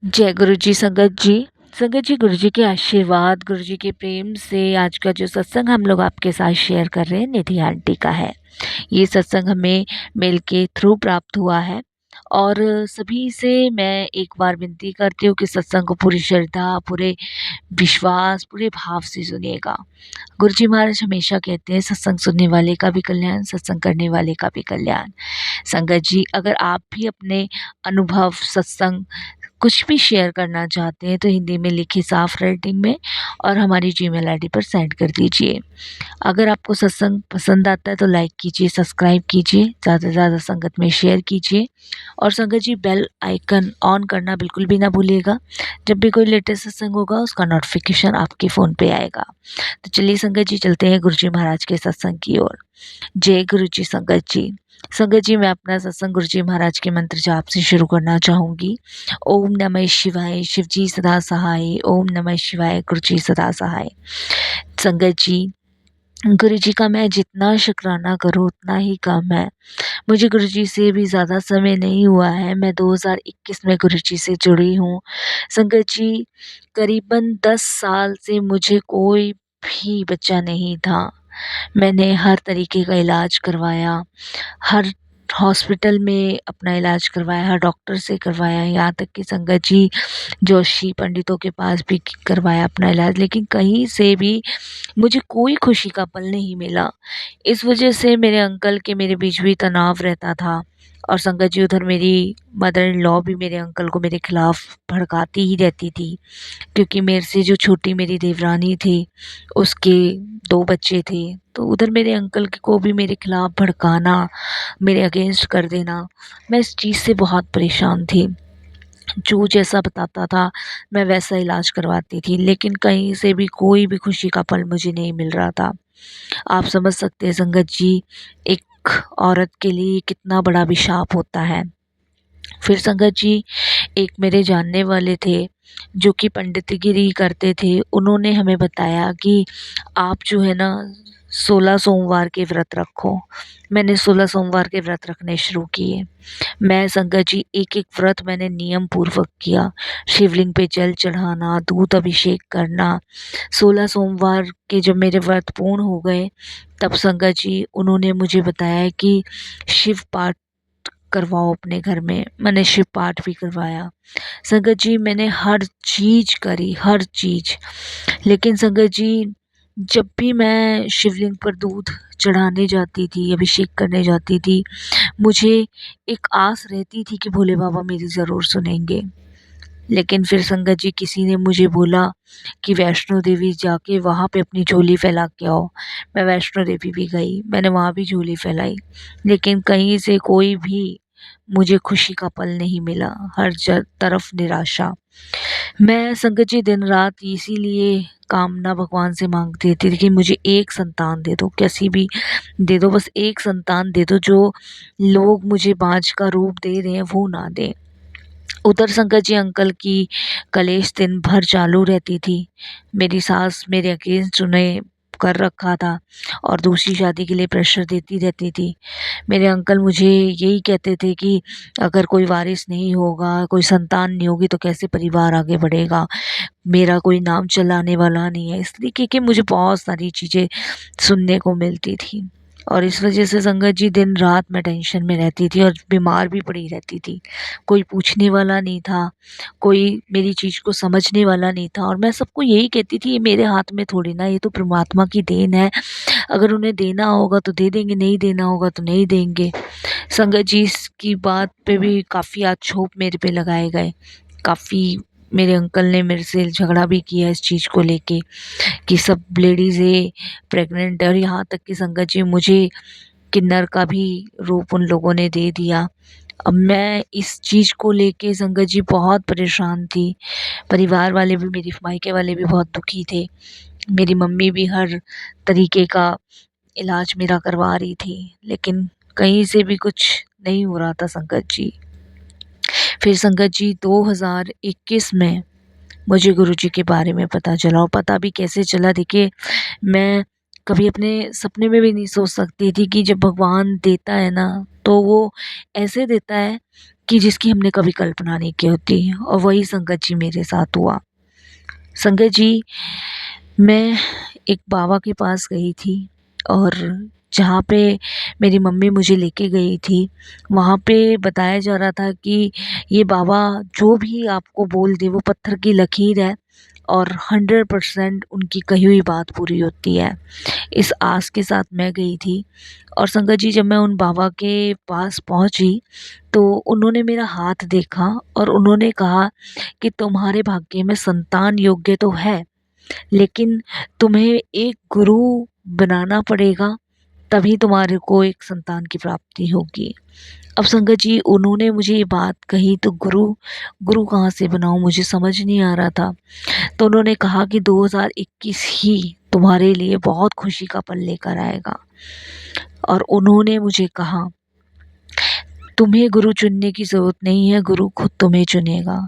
जय गुरु जी संगत जी। संगत जी, गुरु जी के आशीर्वाद, गुरु जी के प्रेम से आज का जो सत्संग हम लोग आपके साथ शेयर कर रहे हैं निधि आंटी का है। ये सत्संग हमें मेल के थ्रू प्राप्त हुआ है और सभी से मैं एक बार विनती करती हूँ कि सत्संग को पूरी श्रद्धा, पूरे विश्वास, पूरे भाव से सुनिएगा। गुरु जी महाराज हमेशा कहते हैं सत्संग सुनने वाले का भी कल्याण, सत्संग करने वाले का भी कल्याण। संगत जी, अगर आप भी अपने अनुभव, सत्संग कुछ भी शेयर करना चाहते हैं तो हिंदी में लिखिए साफ राइटिंग में और हमारी जीमेल आईडी पर सेंड कर दीजिए। अगर आपको सत्संग पसंद आता है तो लाइक कीजिए, सब्सक्राइब कीजिए, ज़्यादा से ज़्यादा संगत में शेयर कीजिए और संगत जी बेल आइकन ऑन करना बिल्कुल भी ना भूलिएगा। जब भी कोई लेटेस्ट सत्संग होगा उसका नोटिफिकेशन आपके फ़ोन पे आएगा। तो चलिए संगत जी, चलते हैं गुरु जी महाराज के सत्संग की ओर। जय गुरु जी संगत जी। संगत जी, मैं अपना सत्संग गुरु जी महाराज के मंत्र जाप से शुरू करना चाहूँगी। ओम नमः शिवाय, शिव जी सदा सहाय। ओम नमः शिवाय, गुरु जी सदा सहाय। संगत जी, गुरु जी का मैं जितना शुक्राना करूँ उतना ही कम है। मुझे गुरु जी से भी ज़्यादा समय नहीं हुआ है। मैं 2021 में गुरु जी से जुड़ी हूँ। संगत जी, करीबन 10 साल से मुझे कोई भी बच्चा नहीं था। मैंने हर तरीके का इलाज करवाया, हर हॉस्पिटल में अपना इलाज करवाया, हर डॉक्टर से करवाया, यहाँ तक कि संगत जी जोशी पंडितों के पास भी करवाया अपना इलाज, लेकिन कहीं से भी मुझे कोई खुशी का पल नहीं मिला। इस वजह से मेरे अंकल के मेरे बीच भी तनाव रहता था और संगत जी उधर मेरी मदर इन लॉ भी मेरे अंकल को मेरे खिलाफ भड़काती ही रहती थी, क्योंकि मेरे से जो छोटी मेरी देवरानी थी उसके 2 बच्चे थे। तो उधर मेरे अंकल को भी मेरे खिलाफ भड़काना, मेरे अगेंस्ट कर देना, मैं इस चीज़ से बहुत परेशान थी। जो जैसा बताता था मैं वैसा इलाज करवाती थी, लेकिन कहीं से भी कोई भी खुशी का पल मुझे नहीं मिल रहा था। आप समझ सकते हैं संगत जी, एक औरत के लिए कितना बड़ा अभिशाप होता है। फिर संगत जी, एक मेरे जानने वाले थे जो कि पंडितगिरी करते थे। उन्होंने हमें बताया कि आप जो है ना 16 सोमवार के व्रत रखो। मैंने 16 सोमवार के व्रत रखने शुरू किए। मैं संगत जी एक-एक व्रत मैंने नियम पूर्वक किया। शिवलिंग पे जल चढ़ाना, दूध अभिषेक करना। 16 सोमवार के जब मेरे व्रत पूर्ण हो गए तब संगत जी उन्होंने मुझे बताया कि शिव पाठ करवाओ अपने घर में। मैंने शिव पाठ भी करवाया। संगत जी मैंने हर चीज़ करी, हर चीज़। लेकिन संगत जी, जब भी मैं शिवलिंग पर दूध चढ़ाने जाती थी, अभिषेक करने जाती थी, मुझे एक आस रहती थी कि भोले बाबा मेरी ज़रूर सुनेंगे। लेकिन फिर संगत जी किसी ने मुझे बोला कि वैष्णो देवी जाके वहाँ पे अपनी झोली फैला के आओ। मैं वैष्णो देवी भी गई, मैंने वहाँ भी झोली फैलाई, लेकिन कहीं से कोई भी मुझे खुशी का पल नहीं मिला, हर तरफ निराशा। मैं संगत जी दिन रात इसीलिए कामना भगवान से मांगती रहती थी कि मुझे एक संतान दे दो, कैसी भी दे दो, बस एक संतान दे दो, जो लोग मुझे बाँझ का रूप दे रहे हैं वो ना दें। उधर संगत जी अंकल की कलेश दिन भर चालू रहती थी। मेरी सास मेरे अगेंस्ट उन्हें कर रखा था और दूसरी शादी के लिए प्रेशर देती रहती थी। मेरे अंकल मुझे यही कहते थे कि अगर कोई वारिस नहीं होगा, कोई संतान नहीं होगी तो कैसे परिवार आगे बढ़ेगा, मेरा कोई नाम चलाने वाला नहीं है। इस तरीके की मुझे बहुत सारी चीज़ें सुनने को मिलती थी और इस वजह से संगत जी दिन रात मैं टेंशन में रहती थी और बीमार भी पड़ी रहती थी। कोई पूछने वाला नहीं था, कोई मेरी चीज़ को समझने वाला नहीं था और मैं सबको यही कहती थी ये मेरे हाथ में थोड़ी ना, ये तो परमात्मा की देन है। अगर उन्हें देना होगा तो दे देंगे, नहीं देना होगा तो नहीं देंगे। संगत जी इसकी बात पे भी काफ़ी आक्षोभ मेरे पे लगाए गए। काफ़ी मेरे अंकल ने मेरे से झगड़ा भी किया इस चीज़ को लेके कि सब लेडीज़ें प्रेग्नेंट है और यहाँ तक कि संगत जी मुझे किन्नर का भी रूप उन लोगों ने दे दिया। अब मैं इस चीज़ को लेके संगत जी बहुत परेशान थी। परिवार वाले भी, मेरी मायके वाले भी बहुत दुखी थे। मेरी मम्मी भी हर तरीके का इलाज मेरा करवा रही थी, लेकिन कहीं से भी कुछ नहीं हो रहा था संगत जी। फिर संगत जी 2021 में मुझे गुरुजी के बारे में पता चला और पता भी कैसे चला, देखिए मैं कभी अपने सपने में भी नहीं सोच सकती थी कि जब भगवान देता है ना तो वो ऐसे देता है कि जिसकी हमने कभी कल्पना नहीं की होती, और वही संगत जी मेरे साथ हुआ। संगत जी, मैं एक बाबा के पास गई थी, और जहाँ पे मेरी मम्मी मुझे लेके गई थी, वहाँ पे बताया जा रहा था कि ये बाबा जो भी आपको बोल दे वो पत्थर की लकीर है, और 100% उनकी कही हुई बात पूरी होती है। इस आस के साथ मैं गई थी, और संगत जी जब मैं उन बाबा के पास पहुंची, तो उन्होंने मेरा हाथ देखा और उन्होंने कहा कि तुम्हारे भाग्य में संतान योग्य तो है, लेकिन तुम्हें एक गुरु बनाना पड़ेगा, तभी तुम्हारे को एक संतान की प्राप्ति होगी। अब संगत जी उन्होंने मुझे ये बात कही, तो गुरु गुरु कहाँ से बनाऊं, मुझे समझ नहीं आ रहा था। तो उन्होंने कहा कि 2021 ही तुम्हारे लिए बहुत खुशी का पल लेकर आएगा, और उन्होंने मुझे कहा तुम्हें गुरु चुनने की ज़रूरत नहीं है, गुरु खुद तुम्हें चुनेगा।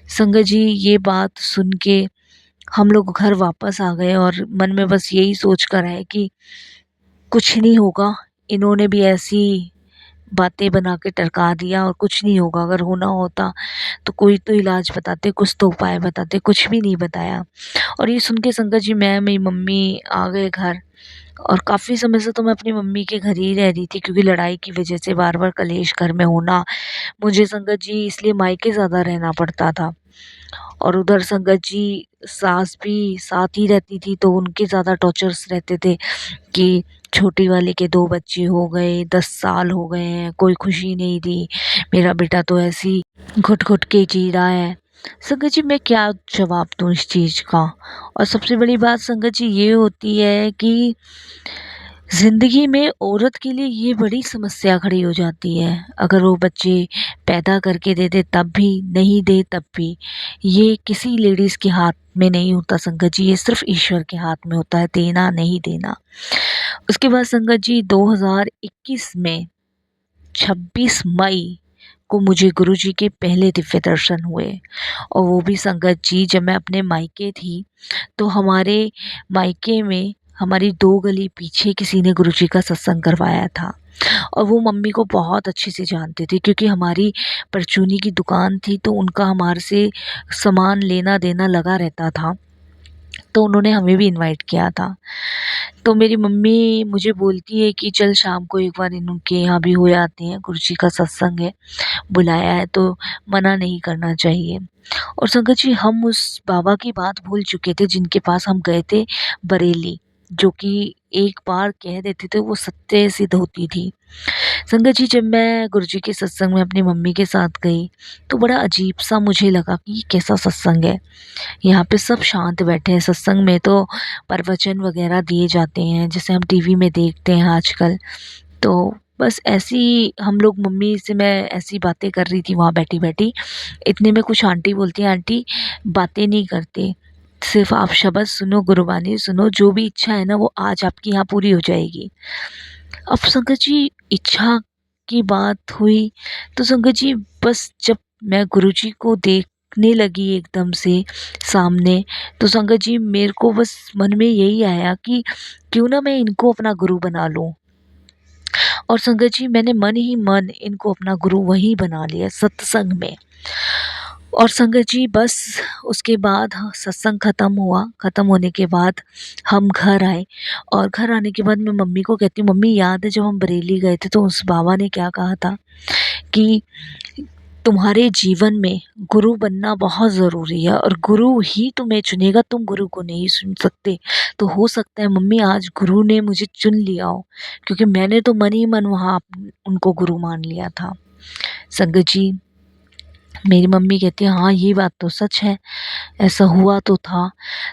संगत जी ये बात सुन के हम लोग घर वापस आ गए, और मन में बस यही सोच कर आए कि कुछ नहीं होगा, इन्होंने भी ऐसी बातें बना के टरका दिया, और कुछ नहीं होगा। अगर होना होता तो कोई तो इलाज बताते, कुछ तो उपाय बताते, कुछ भी नहीं बताया। और ये सुन के संगत जी मैं मेरी मम्मी आ गए घर, और काफ़ी समय से तो मैं अपनी मम्मी के घर ही रह रही थी, क्योंकि लड़ाई की वजह से बार बार कलेश घर में होना, मुझे संगत जी इसलिए मायके ज़्यादा रहना पड़ता था। और उधर संगत जी सास भी साथ ही रहती थी, तो उनके ज़्यादा टॉर्चर्स रहते थे कि छोटी वाले के 2 बच्चे हो गए, 10 साल हो गए हैं, कोई खुशी नहीं दी, मेरा बेटा तो ऐसे ही घुट-घुट के जी रहा है। संगत जी मैं क्या जवाब दूँ इस चीज़ का? और सबसे बड़ी बात संगत जी ये होती है कि ज़िंदगी में औरत के लिए ये बड़ी समस्या खड़ी हो जाती है। अगर वो बच्चे पैदा करके दे दे तब भी, नहीं दे तब भी। ये किसी लेडीज़ के हाथ में नहीं होता संगत जी, ये सिर्फ़ ईश्वर के हाथ में होता है, देना नहीं देना। उसके बाद संगत जी 2021 में 26 मई को मुझे गुरुजी के पहले दिव्य दर्शन हुए, और वो भी संगत जी जब मैं अपने मायके थी, तो हमारे मायके में हमारी 2 गली पीछे किसी ने गुरुजी का सत्संग करवाया था, और वो मम्मी को बहुत अच्छे से जानते थे, क्योंकि हमारी परचूनी की दुकान थी, तो उनका हमारे से सामान लेना देना लगा रहता था। तो उन्होंने हमें भी इनवाइट किया था। तो मेरी मम्मी मुझे बोलती है कि चल शाम को एक बार इनके यहाँ भी हो आते हैं, गुरुजी का सत्संग है, बुलाया है तो मना नहीं करना चाहिए। और संगत जी हम उस बाबा की बात भूल चुके थे जिनके पास हम गए थे, बरेली, जो कि एक बार कह देते थे वो सत्य सिद्ध होती थी। संगत जी जब मैं गुरुजी के सत्संग में अपनी मम्मी के साथ गई, तो बड़ा अजीब-सा मुझे लगा कि ये कैसा सत्संग है? यहाँ पे सब शांत बैठे हैं, सत्संग में तो प्रवचन वगैरह दिए जाते हैं, जैसे हम टीवी में देखते हैं आजकल। तो बस ऐसी हम लोग, मम्मी से मैं ऐसी बातें कर रही थी वहाँ बैठी-बैठी, इतने में कुछ आंटी बोलती हैं, "आंटी बातें नहीं करते, सिर्फ़ आप शब्द सुनो, गुरबानी सुनो, जो भी इच्छा है ना वो आज आपकी यहाँ पूरी हो जाएगी।" अब संगत जी इच्छा की बात हुई, तो संगत जी बस जब मैं गुरुजी को देखने लगी एकदम से सामने, तो संगत जी मेरे को बस मन में यही आया कि क्यों ना मैं इनको अपना गुरु बना लूँ। और संगत जी मैंने मन ही मन इनको अपना गुरु वहीं बना लिया सत्संग में। और संगत जी बस उसके बाद सत्संग ख़त्म हुआ, ख़त्म होने के बाद हम घर आए, और घर आने के बाद मैं मम्मी को कहती हूँ, मम्मी याद है जब हम बरेली गए थे तो उस बाबा ने क्या कहा था कि तुम्हारे जीवन में गुरु बनना बहुत ज़रूरी है, और गुरु ही तुम्हें चुनेगा, तुम गुरु को नहीं चुन सकते। तो हो सकता है मम्मी आज गुरु ने मुझे चुन लिया हो, क्योंकि मैंने तो मन ही मन वहाँ उनको गुरु मान लिया था। संगत जी मेरी मम्मी कहती है हाँ ये बात तो सच है, ऐसा हुआ तो था।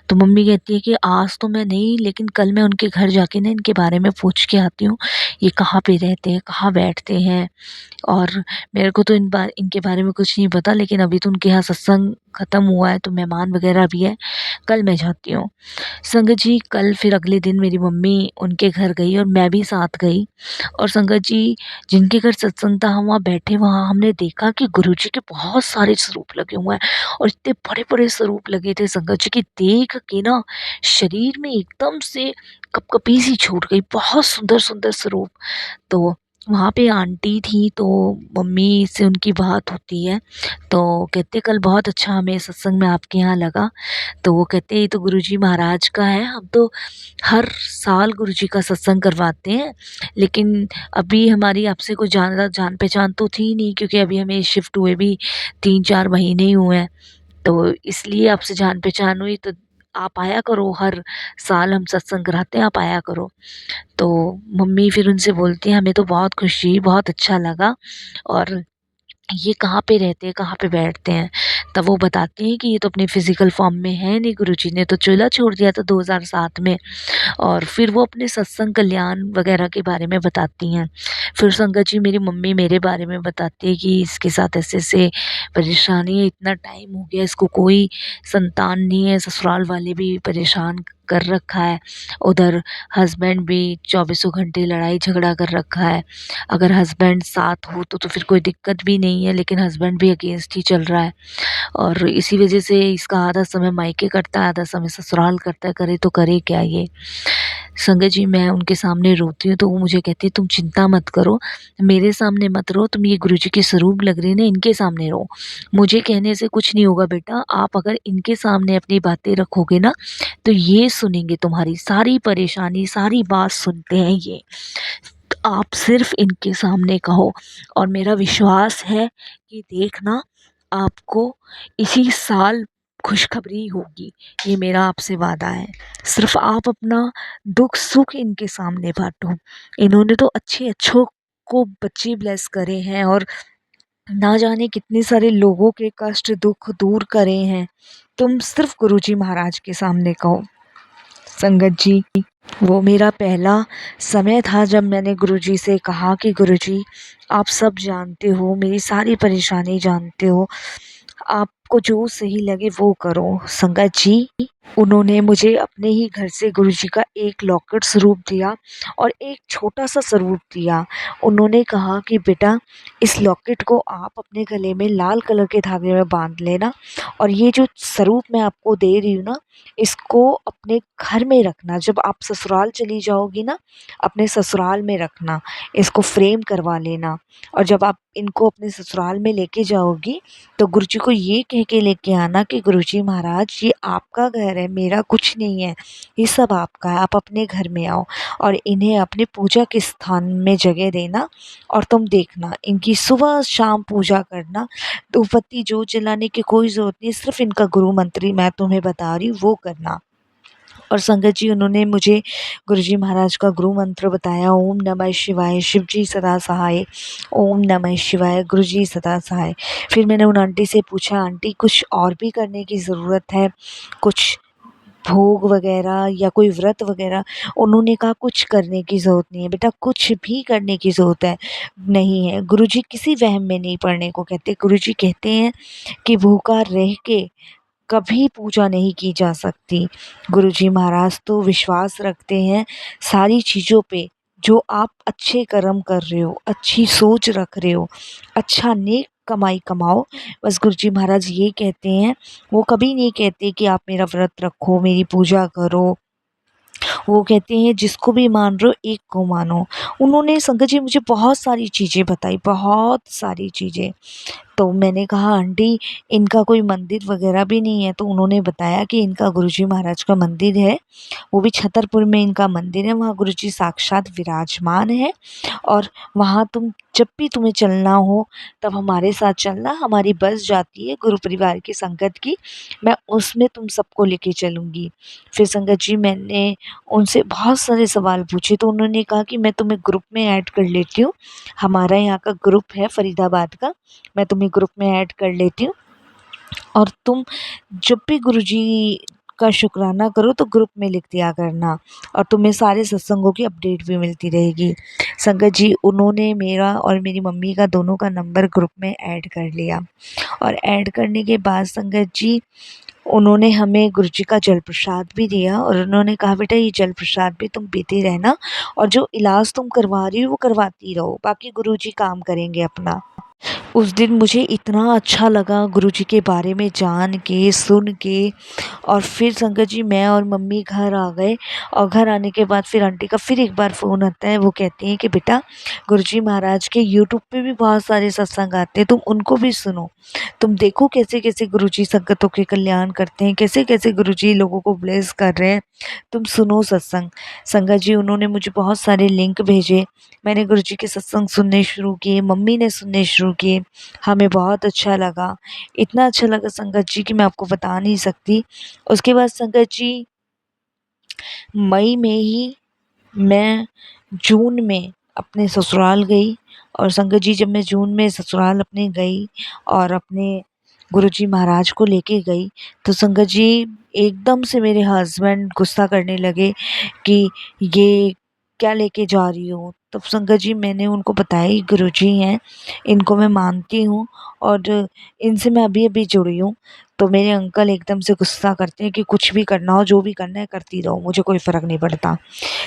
तो मम्मी कहती है कि आज तो मैं नहीं, लेकिन कल मैं उनके घर जाके ना इनके बारे में पूछ के आती हूँ, ये कहाँ पे रहते हैं, कहाँ बैठते हैं। और मेरे को तो इनके बारे में कुछ नहीं पता, लेकिन अभी तो उनके यहाँ सत्संग ख़त्म हुआ है, तो मेहमान वगैरह भी है, कल मैं जाती हूँ। संगत जी कल फिर अगले दिन मेरी मम्मी उनके घर गई और मैं भी साथ गई, और संगत जी जिनके घर सत्संग था हम वहाँ बैठे, वहाँ हमने देखा कि गुरुजी के बहुत सारे स्वरूप लगे हुए हैं, और इतने बड़े-बड़े स्वरूप लगे थे संगत जी, कि देख के ना शरीर में एकदम से कँपकँपी सी छूट गई, बहुत सुंदर-सुंदर स्वरूप। तो वहाँ पे आंटी थी तो मम्मी से उनकी बात होती है, तो कहते कल बहुत अच्छा हमें सत्संग में आपके यहाँ लगा। तो वो कहते ये तो गुरुजी महाराज का है, हम तो हर साल गुरुजी का सत्संग करवाते हैं, लेकिन अभी हमारी आपसे कुछ ज़्यादा जान पहचान तो थी नहीं, क्योंकि अभी हमें शिफ्ट हुए भी 3-4 महीने ही हुए हैं। तो इसलिए आपसे जान पहचान हुई, तो आप आया करो, हर साल हम सत्संग कराते हैं, आप आया करो। तो मम्मी फिर उनसे बोलती हैं हमें तो बहुत खुशी, बहुत अच्छा लगा, और ये कहाँ पे रहते हैं, कहाँ पे बैठते हैं? तब वो बताती हैं कि ये तो अपने फ़िज़िकल फ़ॉर्म में है नहीं, गुरुजी ने तो चूल्हा छोड़ दिया था 2007 में। और फिर वो अपने सत्संग कल्याण वगैरह के बारे में बताती हैं। फिर संगत जी मेरी मम्मी मेरे बारे में बताती है कि इसके साथ ऐसे-ऐसे परेशानी है, इतना टाइम हो गया, इसको कोई संतान नहीं है, ससुराल वाले भी परेशान कर रखा है। उधर हस्बैंड भी चौबीसों घंटे लड़ाई झगड़ा कर रखा है। अगर हस्बैंड साथ हो तो फिर कोई दिक्कत भी नहीं है, लेकिन हस्बैंड भी अगेंस्ट ही चल रहा है, और इसी वजह से इसका आधा समय मायके कटता है, आधा समय ससुराल करता है, करे तो करे क्या ये? संगत जी मैं उनके सामने रोती हूँ तो वो मुझे कहती है तुम चिंता मत करो, मेरे सामने मत रो, तुम ये गुरुजी के स्वरूप लग रही है ना, इनके सामने रो। मुझे कहने से कुछ नहीं होगा बेटा, आप अगर इनके सामने अपनी बातें रखोगे ना, तो ये सुनेंगे तुम्हारी सारी परेशानी, सारी बात सुनते हैं ये। तो आप सिर्फ़ इनके सामने कहो, और मेरा विश्वास है कि देखना आपको इसी साल खुशखबरी होगी, ये मेरा आपसे वादा है। सिर्फ़ आप अपना दुःख-सुख इनके सामने बाँटो। इन्होंने तो अच्छे-अच्छों को बच्चे ब्लेस करे हैं, और ना जाने कितने सारे लोगों के कष्ट, दुःख दूर करे हैं। तुम सिर्फ़ गुरुजी महाराज के सामने कहो। संगत जी, वो मेरा पहला समय था जब मैंने गुरुजी से कहा कि गुरुजी आप सब जानते हो, मेरी सारी परेशानी जानते हो, आपको जो सही लगे वो करो। संगत जी, उन्होंने मुझे अपने ही घर से गुरुजी का एक लॉकेट स्वरूप दिया और एक छोटा-सा स्वरूप दिया। उन्होंने कहा कि बेटा इस लॉकेट को आप अपने गले में लाल कलर के धागे में बाँध लेना, और ये जो स्वरूप मैं आपको दे रही हूँ ना, इसको अपने घर में रखना। जब आप ससुराल चली जाओगी ना, अपने ससुराल में रखना, इसको फ्रेम करवा लेना, और जब आप इनको अपने ससुराल में लेके जाओगी तो गुरुजी को ये कह के लेके आना कि गुरुजी महाराज ये आपका घर है, मेरा कुछ नहीं है, ये सब आपका है, आप अपने घर में आओ, और इन्हें अपने पूजा के स्थान में जगह देना, और तुम देखना इनकी सुबह शाम पूजा करना, धूपबत्ती जोत जलाने की कोई ज़रूरत नहीं, सिर्फ इनका गुरु मंत्र मैं तुम्हें बता रही हूँ वो करना। और संगत जी उन्होंने मुझे गुरुजी महाराज का गुरु मंत्र बताया, ओम नमः शिवाय, शिव जी सदा सहाय, ओम नमः शिवाय, गुरुजी सदा सहाय। फिर मैंने उन आंटी से पूछा आंटी कुछ और भी करने की ज़रूरत है, कुछ भोग वगैरह या कोई व्रत वगैरह? उन्होंने कहा कुछ करने की ज़रूरत नहीं है बेटा, कुछ भी करने की ज़रूरत है नहीं है। गुरुजी किसी वहम में नहीं पड़ने को कहते। गुरुजी कहते हैं कि भूखा रह के कभी पूजा नहीं की जा सकती। गुरुजी महाराज तो विश्वास रखते हैं सारी चीज़ों पे, जो आप अच्छे कर्म कर रहे हो, अच्छी सोच रख रहे हो, अच्छा नेक कमाई कमाओ। बस गुरुजी महाराज ये कहते हैं, वो कभी नहीं कहते कि आप मेरा व्रत रखो, मेरी पूजा करो। वो कहते हैं जिसको भी मान रहे हो एक को मानो। उन्होंने संगत जी मुझे बहुत सारी चीज़ें बताई, बहुत सारी चीज़ें। तो मैंने कहा आंटी इनका कोई मंदिर वगैरह भी नहीं है? तो उन्होंने बताया कि इनका गुरुजी महाराज का मंदिर है, वो भी छतरपुर में इनका मंदिर है, वहाँ गुरुजी साक्षात विराजमान है, और वहाँ तुम जब भी तुम्हें चलना हो तब हमारे साथ चलना, हमारी बस जाती है गुरु परिवार की संगत की, मैं उसमें तुम सबको लेके चलूँगी। फिर संगत जी मैंने उनसे बहुत सारे सवाल पूछे, तो उन्होंने कहा कि मैं तुम्हें ग्रुप में ऐड कर लेती हूँ, हमारा यहाँ का ग्रुप है फरीदाबाद का, मैं तुम्हें ग्रुप में ऐड कर लेती हूँ, और तुम जब भी गुरुजी का शुक्राना करो तो ग्रुप में लिख दिया करना, और तुम्हें सारे सत्संगों की अपडेट भी मिलती रहेगी। संगत जी उन्होंने मेरा और मेरी मम्मी का दोनों का नंबर ग्रुप में ऐड कर लिया, और ऐड करने के बाद संगत जी उन्होंने हमें गुरुजी का जल प्रसाद भी दिया, और उन्होंने कहा बेटा ये जल प्रसाद भी तुम पीते रहना, और जो इलाज तुम करवा रही हो वो करवाती रहो, बाकी गुरुजी काम करेंगे अपना। उस दिन मुझे इतना अच्छा लगा गुरुजी के बारे में जान के, सुन के। और फिर संगत जी मैं और मम्मी घर आ गए। और घर आने के बाद फिर आंटी का फिर एक बार फ़ोन आता है। वो कहती हैं कि बेटा, गुरुजी महाराज के यूट्यूब पे भी बहुत सारे सत्संग आते हैं, तुम उनको भी सुनो। तुम देखो कैसे कैसे गुरुजी संगतों के कल्याण करते हैं, कैसे कैसे गुरुजी लोगों को ब्लेस कर रहे हैं। तुम सुनो सत्संग। संगत जी उन्होंने मुझे बहुत सारे लिंक भेजे। मैंने गुरुजी के सत्संग सुनने शुरू किए, मम्मी ने सुनने शुरू किए। हमें बहुत अच्छा लगा। इतना अच्छा लगा संगत जी कि मैं आपको बता नहीं सकती। उसके बाद संगत जी मई में ही मैं जून में अपने ससुराल गई। और संगत जी जब मैं जून में ससुराल अपने गई और अपने गुरुजी महाराज को लेके गई, तो संगत जी एकदम से मेरे हस्बैंड गुस्सा करने लगे कि ये क्या लेके जा रही हो। तब संगत जी मैंने उनको बताया ये गुरुजी हैं, इनको मैं मानती हूँ और इनसे मैं अभी अभी जुड़ी हूँ। तो मेरे अंकल एकदम से गुस्सा करते हैं कि कुछ भी करना हो, जो भी करना है करती रहो, मुझे कोई फ़र्क नहीं पड़ता।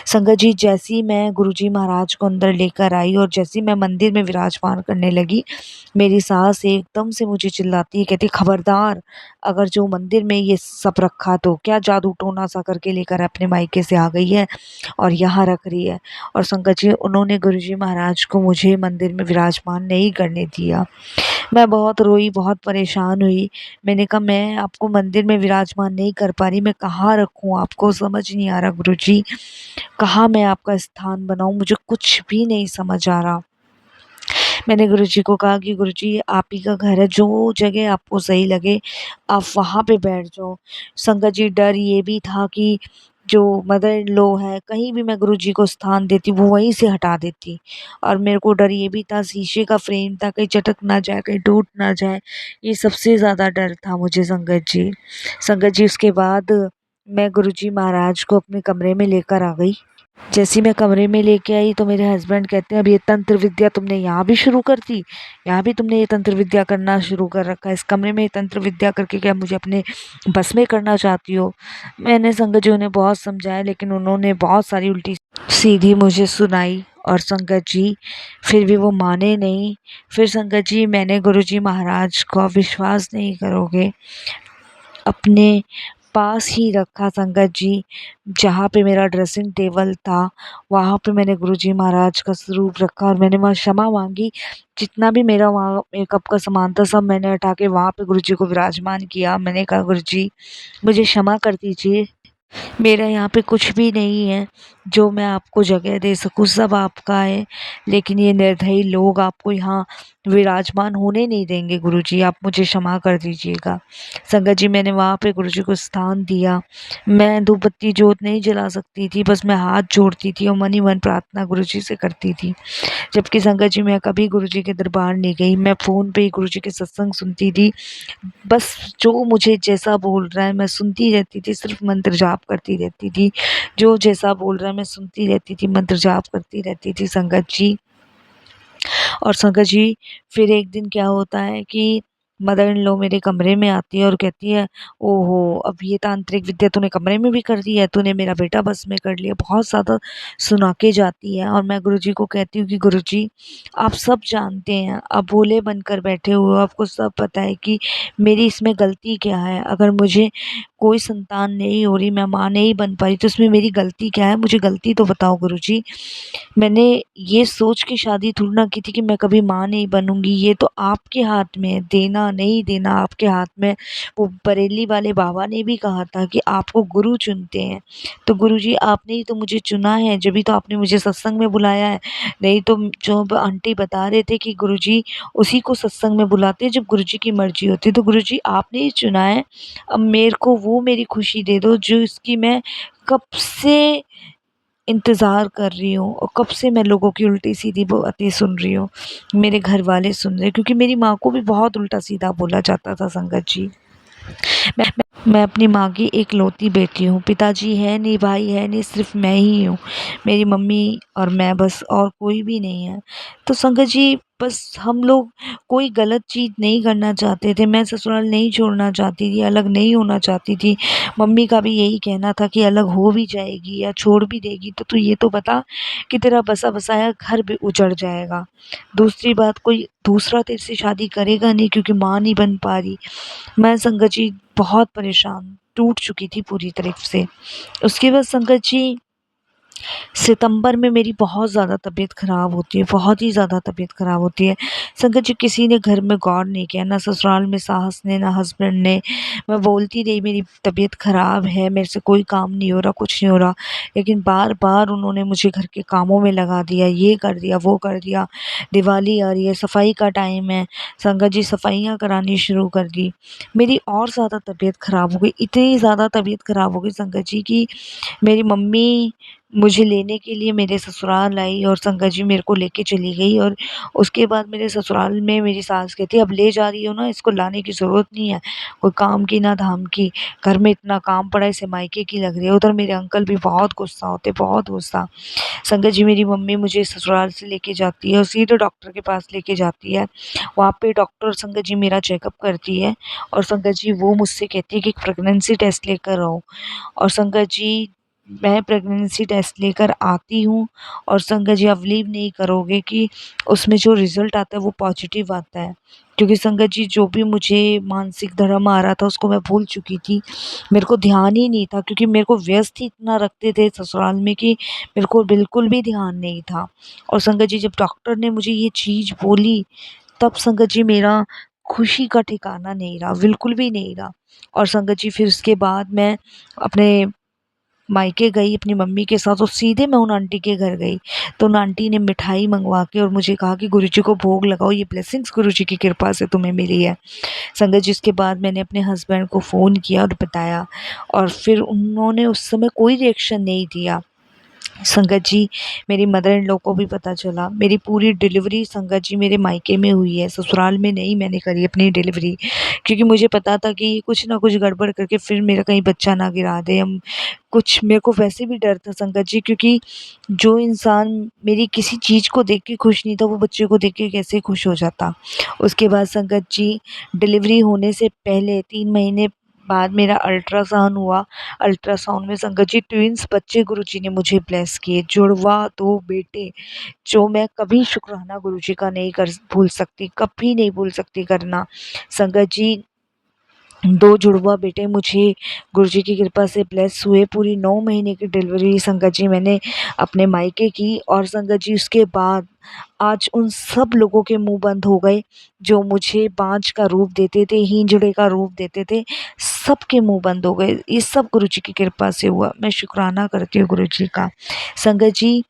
संगत जी जैसे ही मैं गुरुजी महाराज को अंदर लेकर आई और जैसे ही मैं मंदिर में विराजमान करने लगी, मेरी सास एकदम से मुझे चिल्लाती है, कहती खबरदार, अगर जो मंदिर में ये सब रखा तो क्या जादू टोना सा करके लेकर अपने मायके से आ गई है और यहाँ रख रही है। और संगत जी उन्होंने गुरुजी महाराज को मुझे मंदिर में विराजमान नहीं करने दिया। मैं बहुत रोई, बहुत परेशान हुई। मैंने कहा मैं आपको मंदिर में विराजमान नहीं कर पा रही, मैं कहाँ रखूँ आपको, समझ नहीं आ रहा गुरुजी, कहाँ मैं आपका स्थान बनाऊँ, मुझे कुछ भी नहीं समझ आ रहा। मैंने गुरुजी को कहा कि गुरुजी आप ही का घर है, जो जगह आपको सही लगे आप वहाँ पे बैठ जाओ। संगत जी डर ये भी था कि जो मदर इन लॉ है, कहीं भी मैं गुरुजी को स्थान देती वो वहीं से हटा देती। और मेरे को डर ये भी था, शीशे का फ्रेम था, कहीं चटक ना जाए, कहीं टूट ना जाए, ये सबसे ज़्यादा डर था मुझे संगत जी। संगत जी उसके बाद मैं गुरुजी महाराज को अपने कमरे में लेकर आ गई। जैसे ही मैं कमरे में लेके आई तो मेरे हस्बैंड कहते हैं अब ये तंत्र विद्या तुमने यहाँ भी शुरू कर दी, यहाँ भी तुमने ये तंत्र विद्या करना शुरू कर रखा है, इस कमरे में ये तंत्र विद्या करके क्या मुझे अपने बस में करना चाहती हो। मैंने संगत जी उन्हें बहुत समझाया, लेकिन उन्होंने बहुत सारी उल्टी सीधी मुझे सुनाई और संगत जी फिर भी वो माने नहीं। फिर संगत जी मैंने गुरुजी महाराज को, विश्वास नहीं करोगे, अपने पास ही रखा संगत जी। जहाँ पे मेरा ड्रेसिंग टेबल था वहाँ पे मैंने गुरुजी महाराज का स्वरूप रखा और मैंने वहाँ क्षमा मांगी। जितना भी मेरा वहाँ मेकअप का सामान था सब मैंने हटा के वहाँ पे गुरुजी को विराजमान किया। मैंने कहा गुरुजी मुझे क्षमा कर दीजिए, मेरा यहाँ पे कुछ भी नहीं है जो मैं आपको जगह दे सकूँ, सब आपका है। लेकिन ये निर्दयी लोग आपको यहाँ विराजमान होने नहीं देंगे गुरुजी, आप मुझे क्षमा कर दीजिएगा। संगत जी मैंने वहाँ पे गुरुजी को स्थान दिया। मैं धूप बत्ती जोत नहीं जला सकती थी, बस मैं हाथ जोड़ती थी और मन ही मन प्रार्थना गुरुजी से करती थी। जबकि संगत जी मैं कभी गुरुजी के दरबार नहीं गई, मैं फ़ोन पे ही गुरुजी के सत्संग सुनती थी। बस जो मुझे जैसा बोल रहा है मैं सुनती रहती थी, सिर्फ मंत्र जाप करती रहती थी। जो जैसा बोल रहा है मैं सुनती रहती थी, मंत्र जाप करती रहती थी संगत जी। और संगत जी फिर एक दिन क्या होता है कि मदर इन लॉ मेरे कमरे में आती है और कहती है ओहो अब ये तांत्रिक विद्या तूने कमरे में भी कर दी है, तूने मेरा बेटा बस में कर लिया, बहुत ज़्यादा सुना के जाती है। और मैं गुरुजी को कहती हूँ कि गुरुजी आप सब जानते हैं, आप भोले बनकर बैठे हुए हो, आपको सब पता है कि मेरी इसमें गलती क्या है। अगर मुझे कोई संतान नहीं हो रही, मैं माँ नहीं बन पाई, तो इसमें मेरी गलती क्या है, मुझे गलती तो बताओ गुरुजी। मैंने ये सोच के शादी थोड़ी ना की थी कि मैं कभी माँ नहीं बनूंगी, ये तो आपके हाथ में है, देना नहीं देना आपके हाथ में। वो बरेली वाले बाबा ने भी कहा था कि आपको गुरु चुनते हैं, तो गुरुजी आपने ही तो मुझे चुना है, जब भी तो आपने मुझे सत्संग में बुलाया है। नहीं तो जो आंटी बता रहे थे कि गुरुजी उसी को सत्संग में बुलाते हैं जब गुरुजी की मर्जी होती है, तो गुरुजी आपने ही चुना है। अब मेरे को वो मेरी खुशी दे दो जो इसकी मैं कब से इंतज़ार कर रही हूँ और कब से मैं लोगों की उल्टी-सीधी बातें सुन रही हूँ। मेरे घर वाले सुन रहे हैं, क्योंकि मेरी माँ को भी बहुत उल्टा-सीधा बोला जाता था संगत जी। मैं मैं अपनी माँ की इकलौती बेटी हूँ। पिताजी है नहीं, भाई है नहीं, सिर्फ़ मैं ही हूँ। मेरी मम्मी और मैं बस, और कोई भी नहीं है। तो संगत जी, बस हम लोग कोई गलत चीज़ नहीं करना चाहते थे। मैं ससुराल नहीं छोड़ना चाहती थी, अलग नहीं होना चाहती थी। मम्मी का भी यही कहना था कि अलग हो भी जाएगी या छोड़ भी देगी तो तू ये तो बता कि तेरा बसा-बसाया घर भी उजड़ जाएगा। दूसरी बात, कोई दूसरा तेरे से शादी करेगा नहीं क्योंकि माँ नहीं बन पा रही। मैं संगत जी बहुत परेशान, टूट चुकी थी पूरी तरफ से। उसके बाद संगत जी, सितंबर में मेरी बहुत ज़्यादा तबीयत ख़राब होती है, बहुत ही ज़्यादा तबीयत ख़राब होती है। संगत जी, किसी ने घर में गौर नहीं किया, ना ससुराल में सास ने, ना हस्बैंड ने। मैं बोलती रही मेरी तबीयत ख़राब है, मेरे से कोई काम नहीं हो रहा, कुछ नहीं हो रहा। लेकिन बार-बार उन्होंने मुझे घर के कामों में लगा दिया, ये कर दिया, वो कर दिया। दिवाली आ रही है, सफाई का टाइम है, संगत जी सफाइयाँ करानी शुरू कर दी। मेरी और ज़्यादा तबीयत ख़राब हो गई, इतनी ज़्यादा तबीयत ख़राब हो गई संगत जी कि मेरी मम्मी मुझे लेने के लिए मेरे ससुराल आई और संगत जी मेरे को लेके चली गई। और उसके बाद मेरे ससुराल में मेरी सास कहती, अब ले जा रही हो ना, इसको लाने की ज़रूरत नहीं है, कोई काम की ना धाम की, घर में इतना काम पड़ा है, इसे मायके की लग रही है। उधर मेरे अंकल भी बहुत गुस्सा होते, बहुत गुस्सा। संगत जी, मेरी मम्मी मुझे ससुराल से लेके जाती है और सीधे डॉक्टर के पास लेके जाती है। वहाँ पे डॉक्टर संगत जी मेरा चेकअप करती है और संगत जी वो मुझसे कहती है कि प्रेगनेंसी टेस्ट लेकर आओ। और संगत जी, मैं प्रेगनेंसी टेस्ट लेकर आती हूँ और संगत जी, आप बिलीव नहीं करोगे कि उसमें जो रिज़ल्ट आता है वो पॉजिटिव आता है। क्योंकि संगत जी, जो भी मुझे मानसिक धर्म आ रहा था उसको मैं भूल चुकी थी। मेरे को ध्यान ही नहीं था क्योंकि मेरे को व्यस्त ही इतना रखते थे ससुराल में कि मेरे को बिल्कुल भी ध्यान नहीं था। और संगत जी, जब डॉक्टर ने मुझे ये चीज़ बोली तब संगत जी मेरा खुशी का ठिकाना नहीं रहा, बिल्कुल भी नहीं रहा। और संगत जी, फिर उसके बाद मैं अपने मायके गई अपनी मम्मी के साथ और सीधे मैं उन आंटी के घर गई। तो उन आंटी ने मिठाई मंगवा के और मुझे कहा कि गुरुजी को भोग लगाओ, ये ब्लेसिंग्स गुरुजी की कृपा से तुम्हें मिली है। संगत जी, इसके बाद मैंने अपने हस्बैंड को फ़ोन किया और बताया और फिर उन्होंने उस समय कोई रिएक्शन नहीं दिया। संगत जी, मेरी मदर इन लॉ को भी पता चला। मेरी पूरी डिलीवरी संगत जी मेरे मायके में हुई है, ससुराल में नहीं मैंने करी अपनी डिलीवरी। क्योंकि मुझे पता था कि कुछ ना कुछ गड़बड़ करके फिर मेरा कहीं बच्चा ना गिरा दे। कुछ मेरे को वैसे भी डर था संगत जी, क्योंकि जो इंसान मेरी किसी चीज़ को देख के खुश नहीं था, वो बच्चे को देख के कैसे खुश हो जाता। उसके बाद संगत जी, डिलीवरी होने से पहले 3 महीने बाद मेरा अल्ट्रासाउंड हुआ। अल्ट्रासाउंड में संगत जी ट्विन्स बच्चे गुरुजी ने मुझे ब्लेस किए, जुड़वा 2 बेटे, जो मैं कभी शुक्राना गुरुजी का नहीं कर भूल सकती, कभी नहीं भूल सकती करना। संगत जी, 2 जुड़वा बेटे मुझे गुरुजी की कृपा से ब्लेस हुए। पूरी 9 महीने की डिलीवरी संगत जी मैंने अपने मायके की। और संगत जी, उसके बाद आज उन सब लोगों के मुँह बंद हो गए जो मुझे बाँझ का रूप देते थे, हींजड़े का रूप देते थे, सबके मुँह बंद हो गए। ये सब गुरुजी की कृपा से हुआ। मैं शुकराना करती हूँ गुरुजी का। संगत जी,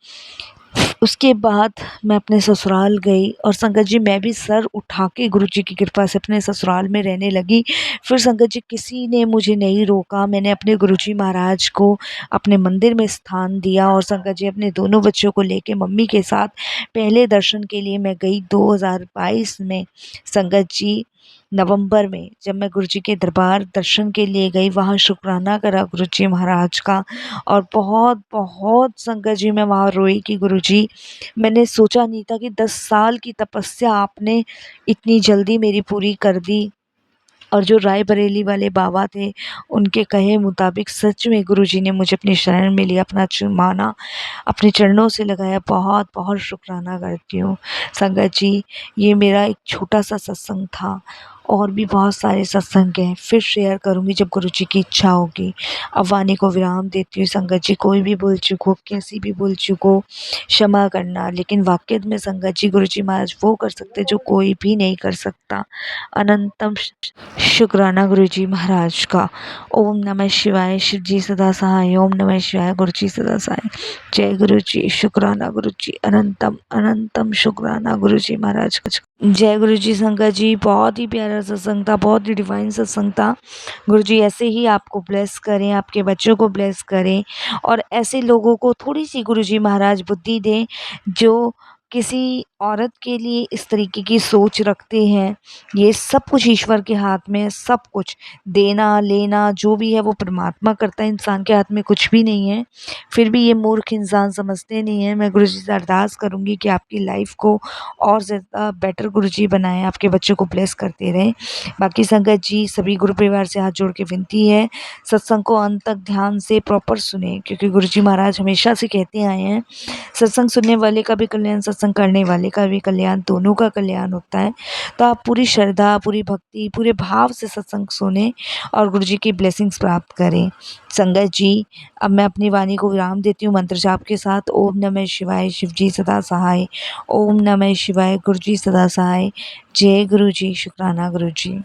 उसके बाद मैं अपने ससुराल गई और संगत जी मैं भी सर उठा के गुरुजी की कृपा से अपने ससुराल में रहने लगी। फिर संगत जी, किसी ने मुझे नहीं रोका। मैंने अपने गुरुजी महाराज को अपने मंदिर में स्थान दिया और संगत जी, अपने दोनों बच्चों को लेके मम्मी के साथ पहले दर्शन के लिए मैं गई 2022 में। संगत जी, नवंबर में जब मैं गुरुजी के दरबार दर्शन के लिए गई, वहाँ शुकराना करा गुरुजी महाराज का। और बहुत संगत जी मैं वहाँ रोई कि गुरुजी, मैंने सोचा नहीं था कि 10 साल की तपस्या आपने इतनी जल्दी मेरी पूरी कर दी। और जो रायबरेली वाले बाबा थे, उनके कहे मुताबिक सच में गुरुजी ने मुझे अपनी शरण में लिया, अपना माना, अपने चरणों से लगाया। बहुत शुकराना करती हूँ। संगत जी, ये मेरा एक छोटा-सा सत्संग था। और भी बहुत सारे सत्संग हैं, फिर शेयर करूँगी जब गुरुजी की इच्छा होगी। अब वाणी को विराम देती हूँ। संगत जी, कोई भी भूल चूक हो, कैसी भी भूल चूक हो, क्षमा करना। लेकिन वाक़ई में संगत जी, गुरुजी महाराज वो कर सकते जो कोई भी नहीं कर सकता। अनंतम शुक्राना गुरुजी महाराज का। ओम नमः शिवाय, शिव जी सदा सहाय। ओम नमः शिवाय, गुरु जी सदा सहाय। जय गुरु जी, शुक्राना गुरु जी, अनंतम अनंतम शुक्राना गुरु जी महाराज का। जय गुरु जी। संगत जी, बहुत ही प्यारा सत्संग था, बहुत ही डिवाइन सत्संग था। गुरु जी ऐसे ही आपको ब्लेस करें, आपके बच्चों को ब्लेस करें और ऐसे लोगों को थोड़ी सी गुरु जी महाराज बुद्धि दें जो किसी औरत के लिए इस तरीके की सोच रखते हैं। ये सब कुछ ईश्वर के हाथ में है, सब कुछ देना लेना जो भी है वो परमात्मा करता है, इंसान के हाथ में कुछ भी नहीं है। फिर भी ये मूर्ख इंसान समझते नहीं हैं। मैं गुरुजी से अरदास करूँगी कि आपकी लाइफ़ को और ज़्यादा बेटर गुरुजी बनाएँ, आपके बच्चों को ब्लेस करते रहें। बाकी संगत जी, सभी गुरु परिवार से हाथ जोड़ के विनती है, सत्संग को अंत तक ध्यान से प्रॉपर सुनें, क्योंकि गुरुजी महाराज हमेशा से कहते आए हैं, सत्संग सुनने वाले का भी कल्याण, सत्संग करने वाले का भी कल्याण, दोनों का कल्याण होता है। तो आप पूरी श्रद्धा, पूरी भक्ति, पूरे भाव से सत्संग सुनें और गुरुजी की ब्लेसिंग्स प्राप्त करें। संगत जी, अब मैं अपनी वाणी को विराम देती हूँ मंत्र जाप के साथ। ओम नमः शिवाय, शिव जी सदा सहाय। ओम नमः शिवाय, गुरु जी सदा सहाय। जय गुरु जी, शुक्राना गुरु जी।